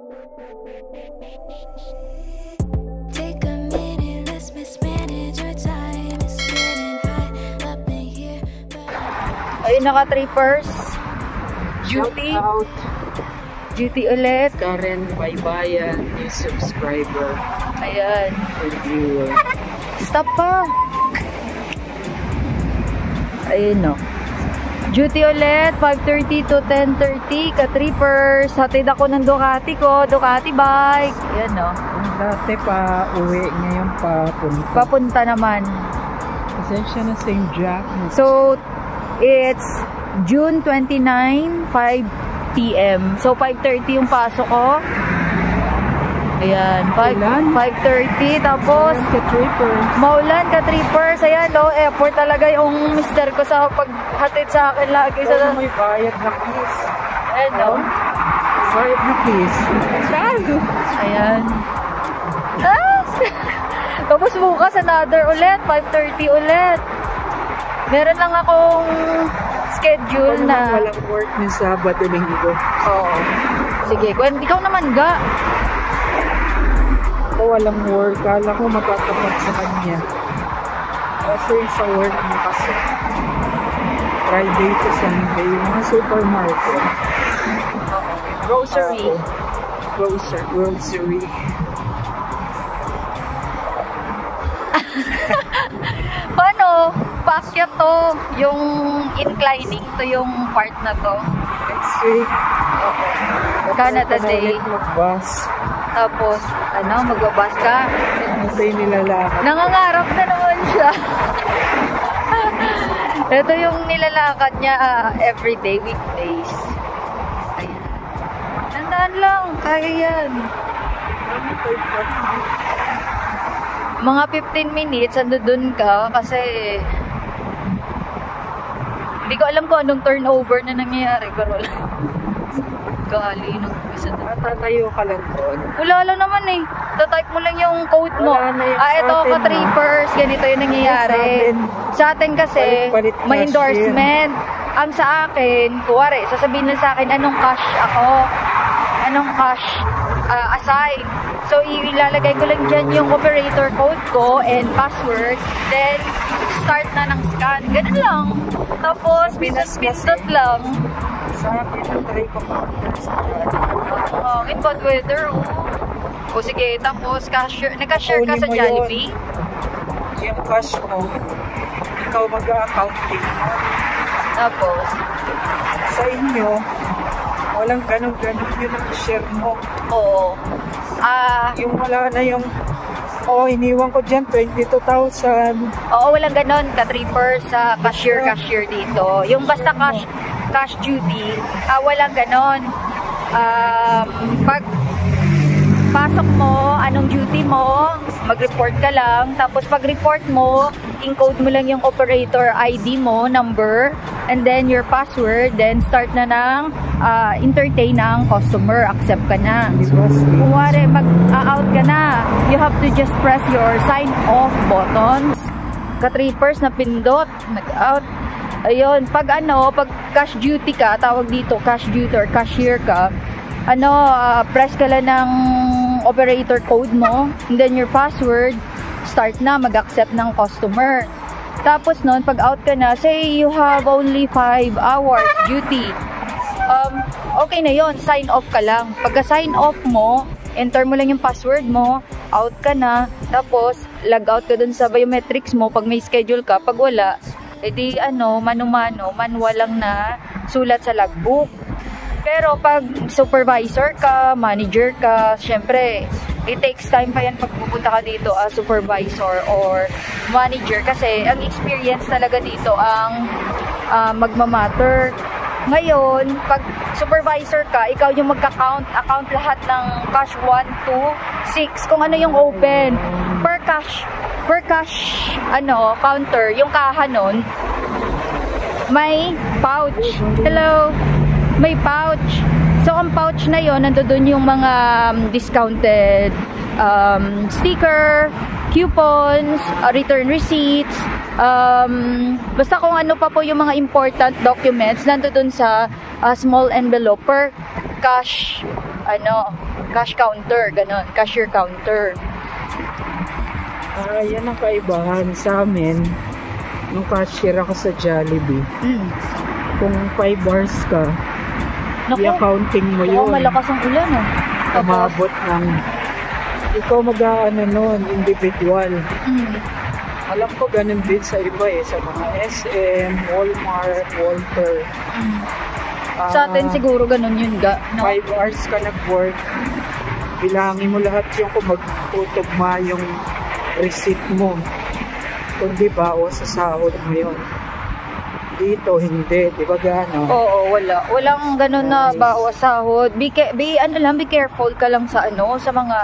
Take a minute, let's mismanage our time. It's getting high up in here. Ayun, naka-trippers. Duty. Duty ulit. Karen Baybayan, new subscriber. Ayan. Reviewer. Stop pa. Ayun, no. Duty ulit, 5:30 to 10:30, ka-trippers. Hatid ako ng Ducati ko, Ducati bike. Ayan, no. Dati pa uwi, ngayon pa punta. Papunta naman. Pasensya na St. Jack. So, it's June 29, 5 p.m. So, 5:30 yung pasok ko. Ayan, 5:30. Tapos, ka-trippers. maulan, ka-trippers. Ayan, no, effort talaga yung mister ko sa paghatid sa akin lagi. May bayad na kiss. Ayan, no. Bayad na kiss. Ayan. Ah! Tapos bukas, another ulit. 5:30 ulit. Meron lang akong schedule na... Walang work ni Sabado Linggo. Oo. Sige, ikaw naman ga. Ako walang work. Kala ko matatapat sa kanya. Kasi sa work mo kasi. Friday to Sunday. Yung mga supermarket. Grocery. Grocery. Paano? Paakyat to. Yung inclining to yung part na to. Next week. Canada Day. Mag-bus. Tapos, magbabas ka. Hindi nilalakad. Nangangarap na naman siya. Ito yung nilalakad niya everyday, weekdays. Ayan. Tandaan lang, kaya yan. Mga 15 minutes, ando dun ka kasi hindi ko alam kung anong turnover na nangyayari. Pero wala. Gali nung isa na. Tatayo ka lang doon. Wala lang naman eh. Tatype mo lang yung code mo. Wala na yung Ito sa atin, ka-trippers. Ganito yung nangyayari. Sa atin kasi, Palit-palit may cash endorsement. Ang sa akin, kuwari, sasabihin lang sa akin anong cash ako. Anong cash assign. So, ilalagay ko lang dyan yung operator code ko and password. Then, start na ng scan. Ganun lang. Tapos, pindot lang. Sa akin, try ko pa. In bad weather, O sige, tapos nag-cashier ka sa Jollibee? Yung cash mo, ikaw mag-accounting. Tapos? Sa inyo, walang ganun-ganun yun ang share mo. Oo. Yung wala na yung, iniwan ko dyan, 22,000. Oo, walang ganon, ka-tripper sa cashier dito. Yung basta cash duty, walang ganon. Pag pasok mo, anong duty mo, mag-report ka lang. Tapos pag-report mo, encode mo lang yung operator ID mo, number, and then your password, then start na ng entertain ng customer, accept ka na. Kung wari, mag-out ka na, you have to just press your sign off button. Ka-trippers na pindot, nag-out. Ayun, pag cash duty ka, tawag dito cash duty or cashier ka, press ka lang ng operator code mo, and then your password, start na, mag-accept ng customer. Tapos nun, pag out ka na, say you have only 5 hours duty. Okay na yon, sign off ka lang. Pagka sign off mo, enter mo lang yung password mo, out ka na, tapos log out ka dun sa biometrics mo pag may schedule ka. Pag wala, edi mano-mano, manual lang na sulat sa logbook. Pero pag supervisor ka, manager ka, syempre, it takes time pa yan pag pupunta ka dito as supervisor or manager kasi ang experience talaga dito ang magmamatter. Ngayon, pag supervisor ka, ikaw yung account lahat ng cash 1, 2, 6, kung ano yung open. Per cash, counter, yung kaha nun, may pouch. Hello? May pouch. So, ang pouch na yon, nandoon yung mga discounted sticker, coupons, return receipts, basta kung ano pa po yung mga important documents nandoon sa small envelope. cash counter, ganon, cashier counter. Yan ang kaibahan sa amin. Nung cashier ako sa Jollibee, kung 5 hours ka, Naku, i-accounting mo yun. malakas ang ulan, oh. Umabot ng, ikaw mag-aano nun, individual. Alam ko ganun din sa iba sa mga SM, Walmart, Walter. Sa atin siguro ganun yun, no? 5 hours ka nag-work, bilangin mo lahat yung kung magtutugma yung receipt mo. Kung di ba, o sa sahod mo yun. Dito, hindi. Di ba gano'n? Oo, wala. Walang ganun na bawas sahod. Be careful ka lang sa sa mga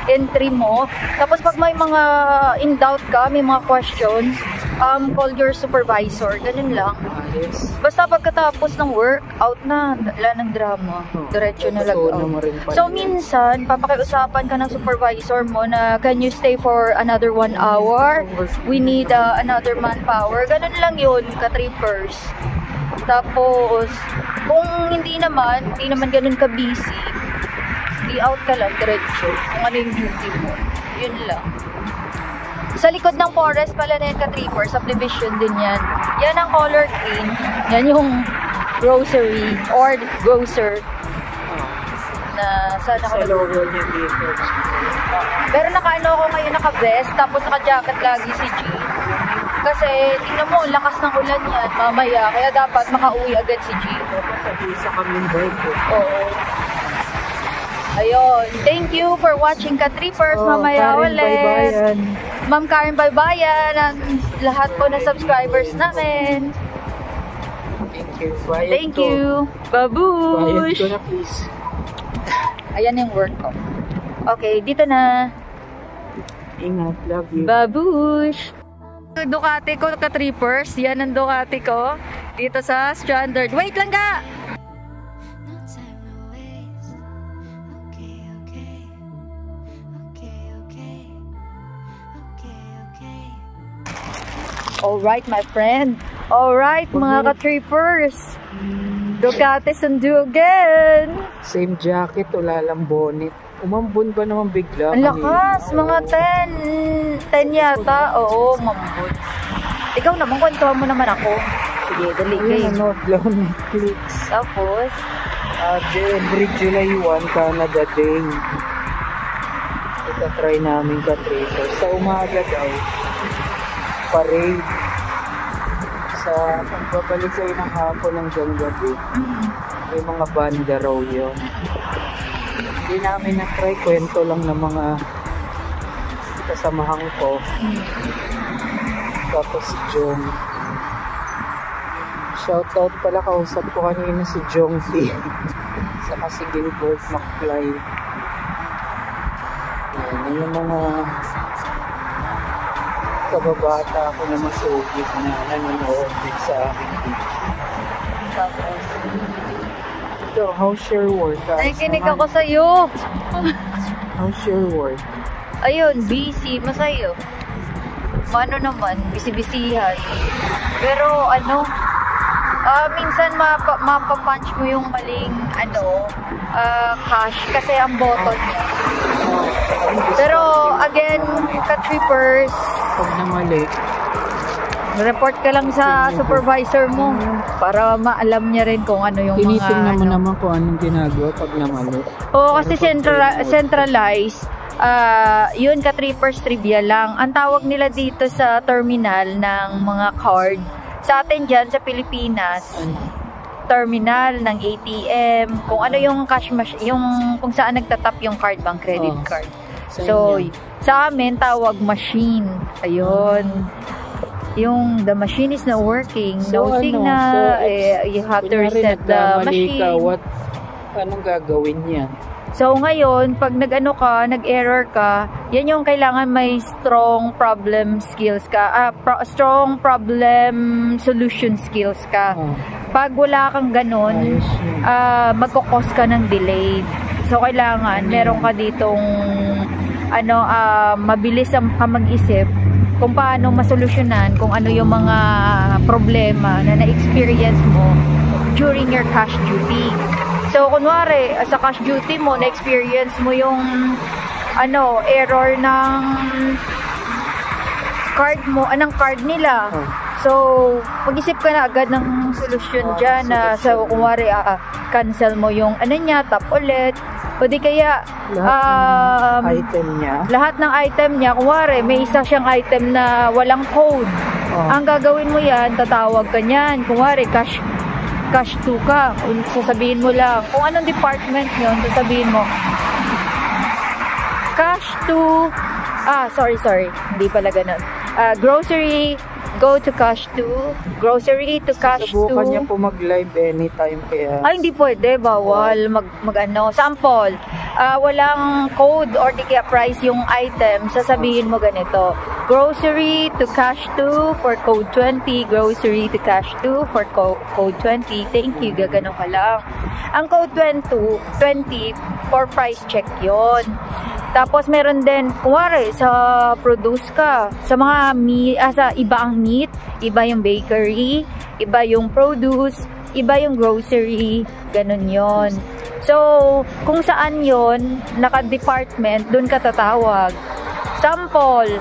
entry mo. Tapos pag may mga in doubt ka, may mga questions, call your supervisor. Ganun lang. Yes. Basta pagkatapos ng work, out na. Wala ng drama. Diretso na lang out. So minsan, papakiusapan ka ng supervisor mo na, can you stay for another 1 hour? We need another manpower. Ganun lang yun, ka-trippers. Tapos, kung hindi naman ganun ka-busy, out ka lang, diretso. Kung ano yung duty mo. Yun lang. Sa likod ng forest pala na yan, ka-trippers, subdivision din yan. Yan ang color green. Yan yung grocery or grocer na saan ako logo niya dito. Pero naka-ano ako ngayon, naka-vest, tapos naka-jacket lagi si G. Kasi, tingnan mo, lakas ng ulan yan mamaya, kaya dapat makauwi agad si G. Isa kaming birthday. Oo. Ayun. Thank you for watching, ka-trippers. Mamaya Karen, ulit. Baybayan. Ma'am Karen Baybayan, ang lahat po na subscribers namin. Thank you. Bayad Thank to. you. Bayad Babush. ko na, please. Ayan yung work ko. Okay, dito na. Ingat. Love you. Babush. Ducati ko, ka-trippers. Yan ang Ducati ko. Dito sa Stranded. Wait lang ka! No time to waste. Okay, okay. Okay, okay. Okay, okay. Alright, my friend. Alright, mga ka-trippers. Ducati sundo again. Same jacket, wala lang bonnet. Umambon ba naman bigla? Ang lakas, mga 10 yata. Oo, mambot. Ikaw naman, kwentuhan mo naman ako. Sige, dali Ayun, game. Netflix. Tapos, Every July 1, Canada Day. Ita-try namin ka-tracer. Sa umaga daw, parade. Sa pagbabalik sa'yo ng hapon hanggang gabi, may mga banda raw yun. Hindi namin na-try, kwento lang ng mga kasamahan ko. Tapos si Jong. Shoutout pala, kausap ko kanina si Jong T. Saka si Gilbert McFly. Yan yung mga kababata ako na masugit na nanonood din sa akin. tapos. So, how's your work? Nakikinig ako sa'yo. How's your work? Ayun, busy. Masayo. Ano naman, busy-busyhan. Pero minsan mapapunch mo yung maling cash kasi ang button niya. Pero again, ka-trippers, Pag na mali, report ka lang sa supervisor mo para maalam niya rin kung ano yung tinitingnan mo mga naman kung anong ginagawa pag na mali. Oo, kasi centralized. Yun, ka-trippers trivia lang. Ang tawag nila dito sa terminal ng mga card, sa atin dyan sa Pilipinas, terminal ng ATM, kung ano yung cash machine, yung kung saan nagtatap yung card bang credit card. So, sa amin tawag machine. Ayun. Yung the machine is not working. So, Dosing ano, na so you have to kunyari reset the nagkamali machine. ka, anong gagawin niya? So ngayon, pag nag-error ka, yan yung kailangan may strong problem skills ka, strong problem solution skills ka. Pag wala kang ganun, magkukos ka ng delay. So kailangan meron ka ditong mabilis ka mag-isip kung paano masolusyonan kung ano yung mga problema na na-experience mo during your cash duty. So So, kunwari, sa cash duty mo, na-experience mo yung error ng card mo, anong card nila. So, mag-isip ka na agad ng solusyon dyan na sa kunwari, cancel mo yung tap ulit. O di kaya, lahat ng item niya, kunwari, may isa siyang item na walang code. Ang gagawin mo yan, tatawag ka niyan. Kunwari, cash 2 ka. Sasabihin mo lang, kung anong department yun, sasabihin mo, cash 2, sorry, hindi pala ganun. Grocery, go to cash 2, grocery to cash 2. Subukan niya po mag-live anytime kaya. Ay, hindi pwede, bawal sample. Walang code or di kaya price yung item, sasabihin mo ganito. Grocery to cash 2 for code 20, grocery to cash 2 for code 20. Thank you, gaganon ka lang. Ang code 20 for price check yon. Tapos meron din, kunwari, sa produce ka, sa mga sa iba ang meat, iba yung bakery, iba yung produce, iba yung grocery, ganun yon. So, kung saan yon naka-department, dun ka tatawag. Sample,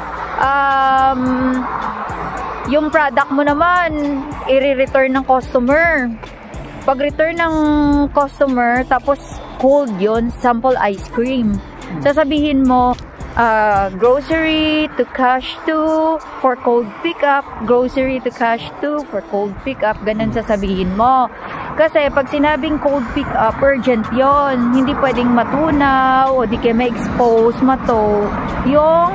yung product mo naman, i-return ng customer. Pag return ng customer, tapos cold yon, sample ice cream. Sasabihin mo, grocery to cash 2 for cold pickup, grocery to cash 2 for cold pickup, ganun sasabihin mo. Kasi pag sinabing cold pickup, urgent yon, hindi pwedeng matunaw o di kaya ma-expose, yung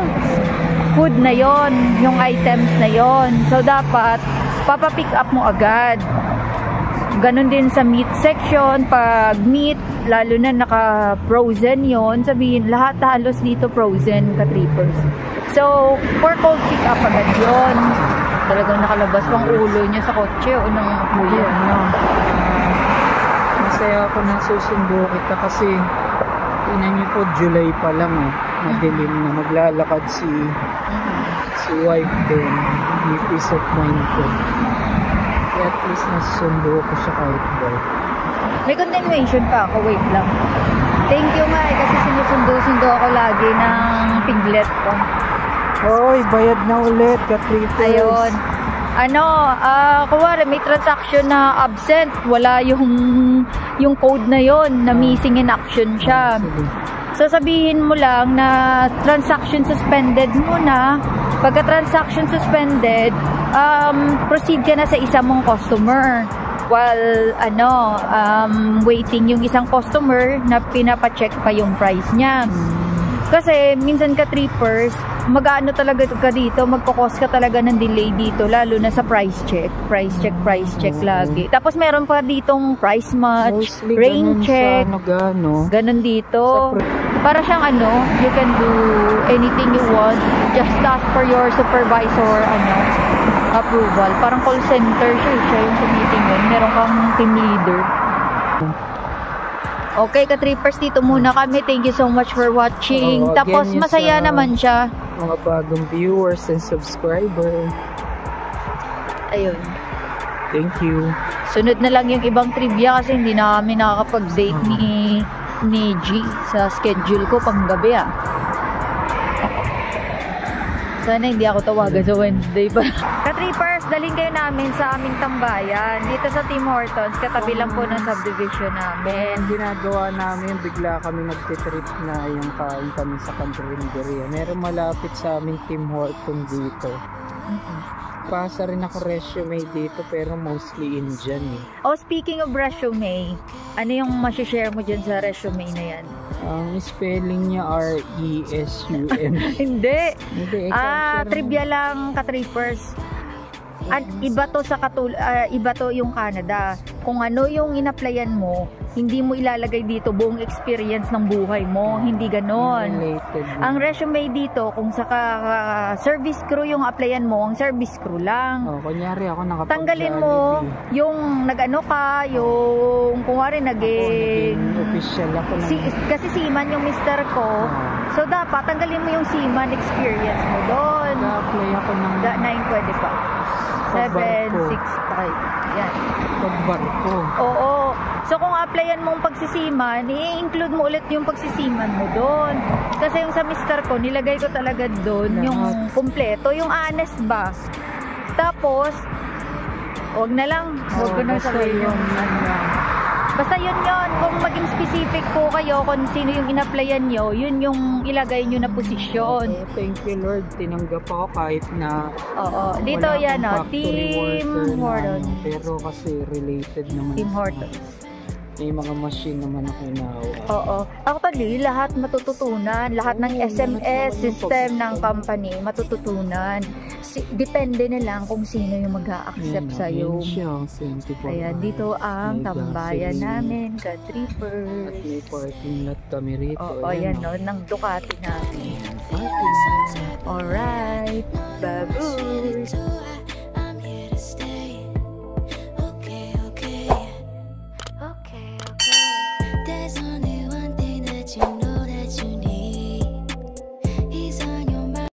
food na yon, yung items na yon. So dapat papapick up mo agad. Ganon din sa meat section, pag meat, lalo na naka-frozen yon, sabihin, lahat halos dito frozen, ka-trippers. So, for cold pick up agad yon. Talagang nakalabas pang ulo niya sa kotse o ng kuya. Masaya ako na susundo kita kasi tinan niyo po, July pa lang madilim na maglalakad si wife din. May peace of mind ko. At least nasundo ko siya kahit ba. May continuation pa ako, wait lang. Thank you nga kasi sinusundo-sundo ako lagi ng piglet ko. Hoy, bayad na ulit, ka-trippers. Ayun. Kunwari may transaction na absent, wala yung code na yon na missing in action siya. So sabihin mo lang na transaction suspended muna. Pagka transaction suspended, proceed ka na sa isa mong customer while waiting yung isang customer na pinapacheck pa yung price niya. Kasi minsan ka-trippers, mag-ano talaga ka dito, magkakos ka talaga ng delay dito, lalo na sa price check lagi. Tapos meron pa ditong price match, rain check, ganun dito. Para siyang you can do anything you want, just ask for your supervisor approval. Parang call center siya yung tumitingin. Meron kang team leader. Okay, ka-trippers, dito muna kami. Thank you so much for watching. Tapos masaya naman siya. Mga bagong viewers and subscriber. Ayun. Thank you. Sunod na lang yung ibang trivia kasi hindi na kami nakakapag-date ni G sa schedule ko pang gabi Sana hindi ako tawagan sa Wednesday pa. Ka-trippers, daling kayo namin sa aming tambayan. Dito sa Tim Hortons, katabi lang po ng subdivision namin. Ginagawa namin, bigla kami nagtitrip na yung kain kami sa Canteria. Meron malapit sa aming Tim Hortons dito. Pasa rin ako resume dito pero mostly Indian speaking of resume, ano yung masishare mo dyan sa resume na yan? Ang spelling niya R-E-S-U-M. Hindi. Trivia lang, ka-trippers. At iba to sa iba to yung Canada. Kung ano yung in-applyan mo, hindi mo ilalagay dito buong experience ng buhay mo. Hindi ganon. Ang resume dito, kung sa service crew yung applyan mo, ang service crew lang. Kunyari ako nakapag-Jollibee. Tanggalin mo yung yung kunwari naging official ako kasi seaman yung mister ko. So dapat tanggalin mo yung seaman experience mo doon. Na-apply ako ng 9 pwede pa. 765. Yan. Pagbarko. Oo. So kung applyan mong pagsisiman, i-include mo ulit yung pagsisiman mo doon. Kasi yung sa mister ko, nilagay ko talaga doon yung kumpleto, yung honest ba. Tapos, wag na lang. Wag ko na sabihin yung basta yun. Kung maging specific po kayo kung sino yung in-applyan nyo, yun yung ilagay nyo na posisyon. Okay, thank you Lord. Tinanggap ako kahit na Oo. Dito wala yan, akong factory Team worker na Horton. pero kasi related naman Team sa- Horton. May mga machine naman ako inawa. Oo. Actually, lahat matututunan. Lahat ng SMS system ng company matututunan. Depende na lang kung sino yung mag-a-accept sa'yo. Ayan, dito ang tambayan namin, ka-tripper. At may parking lot kami rito. Oo, ayan no, ng Ducati namin. Parking. Alright, baboon.